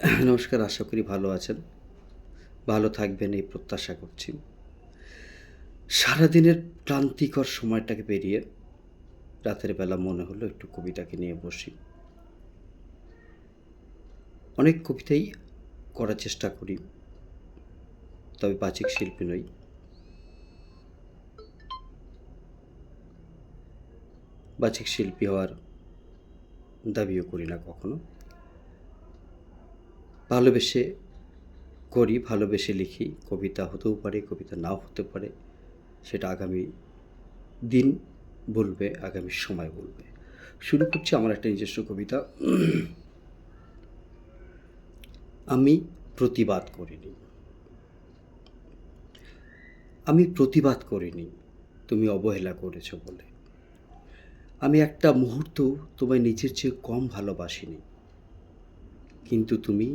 নমস্কার, আশা করি ভালো আছেন। ভালো থাকবেন এই প্রত্যাশা করছি। সারাদিনের ক্লান্তিকর সময়টাকে পেরিয়ে রাতের বেলা মনে হলো একটু কবিতাকে নিয়ে বসি। অনেক কবিতাই করার চেষ্টা করি, তবে বাচিক শিল্পী নই। বাচিক শিল্পী হওয়ার দাবিও করি না কখনো। ভালোবেসে করি, ভালোবেসে লিখি। কবিতা হতেও পারে, কবিতা নাও হতে পারে। সেটা আগামী দিন বলবে, আগামী সময় বলবে। শুরু করছি আমার একটা নিজস্ব কবিতা। আমি প্রতিবাদ করিনি। আমি প্রতিবাদ করিনি তুমি অবহেলা করেছ বলে। আমি একটা মুহূর্ত তোমায় নিজের চেয়ে কম ভালোবাসিনি, কিন্তু তুমি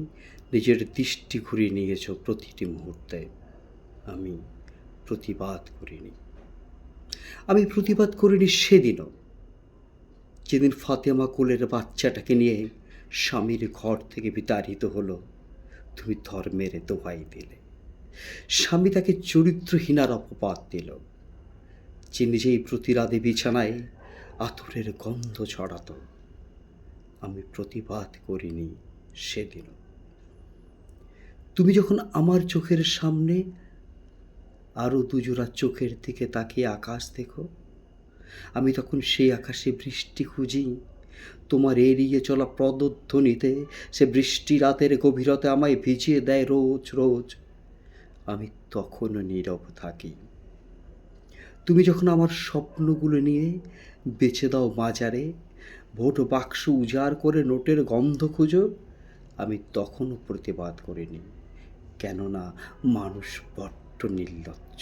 নিজের দৃষ্টি ঘুরিয়ে নিয়েছ প্রতিটি মুহূর্তে। আমি প্রতিবাদ করিনি। আমি প্রতিবাদ করিনি সেদিনও, যেদিন ফাতেমা কোলের বাচ্চাটাকে নিয়ে স্বামীর ঘর থেকে বিতাড়িত হলো। তুমি ধর্মের দোহাই দিলে। স্বামী তাকে চরিত্রহীনার অপবাদ দিল, যে নিজেই প্রতি রাতে বিছানায় আতরের গন্ধ ছড়াতো। আমি প্রতিবাদ করিনি সেদিনও। তুমি যখন আমার চোখের সামনে আরও দুজোড়া চোখের দিকে তাকিয়ে আকাশ দেখো, আমি তখন সেই আকাশে বৃষ্টি খুঁজি। তোমার এড়িয়ে চলা পদধ্বনিতে সে বৃষ্টি রাতের গভীরতা আমায় ভিজিয়ে দেয় রোজ রোজ। আমি তখনও নীরব থাকি। তুমি যখন আমার স্বপ্নগুলো নিয়ে বেচে দাও বাজারে, ভোট বাক্স উজাড় করে নোটের গন্ধ খুঁজো, আমি তখনও প্রতিবাদ করিনি। কেননা মানুষ বড্ড নির্লজ্জ,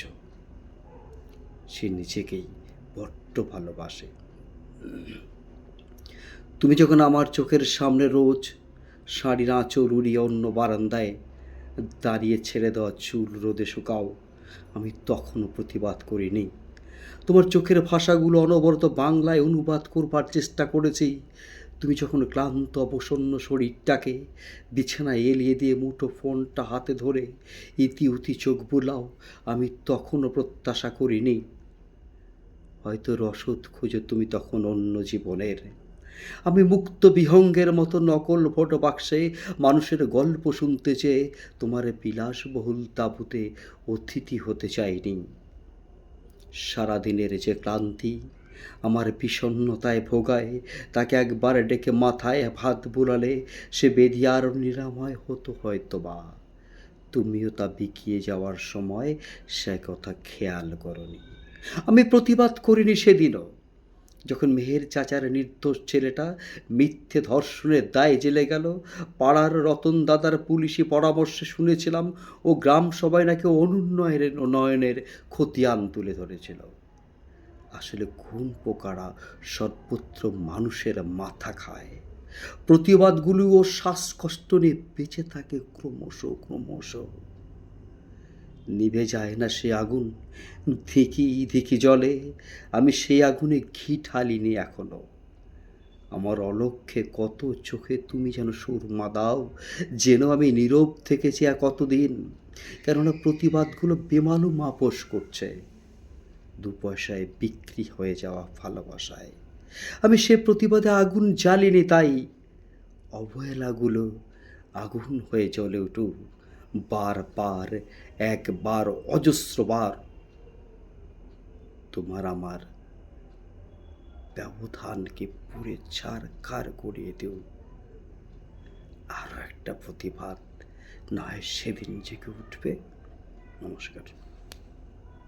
সে নিজেকেই বড্ড ভালোবাসে। তুমি যখন আমার চোখের সামনে রোজ শাড়ির আঁচল উড়িয়ে অন্য বারান্দায় দাঁড়িয়ে ছেড়ে দেওয়া চুল রোদে শুকাও, আমি তখনও প্রতিবাদ করিনি। তোমার চোখের ভাষাগুলো অনবরত বাংলায় অনুবাদ করবার চেষ্টা করেছি। তুমি যখন ক্লান্ত অবসন্ন শরীরটাকে বিছানায় এলিয়ে দিয়ে মুঠো ফোনটা হাতে ধরে ইতি উতি চোখ বুলাও, আমি তখনও প্রত্যাশা করিনি। হয়তো রসদ খুঁজে তুমি তখন অন্য জীবনের। আমি মুক্ত বিহঙ্গের মতো নকল ভোট বাক্সে মানুষের গল্প শুনতে চেয়ে তোমার বিলাসবহুল তাঁবুতে অতিথি হতে চাইনি। সারাদিনের যে ক্লান্তি আমার বিষণ্ণতায় ভোগায়, তাকে একবার ডেকে মাথায় ভাত বুলালে সে বেরিয়ে আরও নিরাময় হতো হয়তো বা। তুমিও তা বিকিয়ে যাওয়ার সময় সে কথা খেয়াল করনি। আমি প্রতিবাদ করিনি সেদিনও, যখন মেহের চাচার নির্দোষ ছেলেটা মিথ্যে ধর্ষণের দায়ে জেলে গেল। পাড়ার রতন দাদার পুলিশি পরামর্শে শুনেছিলাম ও গ্রাম সবাই নাকি অনুন্নয়নের খতিয়ান তুলে ধরেছিল। আসলে ঘুম পোকারা সর্বত্র মানুষের মাথা খায়। প্রতিবাদগুলিও শ্বাসকষ্ট নিয়ে বেঁচে থাকে ক্রমশ ক্রমশ। নিভে যায় না সে আগুন, ধিকি ধিকি জ্বলে। আমি সেই আগুনে ঘি ঢালিনি এখনো। আমার অলক্ষ্যে কত চোখে তুমি যেন সুরমা দাও, যেন আমি নীরব থেকেছি আর কতদিন। কেননা প্রতিবাদগুলো বেমালুম আপোষ করছে, দু পয়সায় বিক্রি হয়ে যাওয়া ভালোবাসায়। আমি সে প্রতিবাদে আগুন জ্বালিনি, তাই অবহেলাগুলো আগুন হয়ে জ্বলে উঠুক বারবার, একবার, অজস্রবার। তোমার আমার ব্যবধানকে পুড়ে ছারখার করিয়ে দেও। আরও একটা প্রতিবাদ নয় সেদিন জেগে উঠবে। নমস্কার।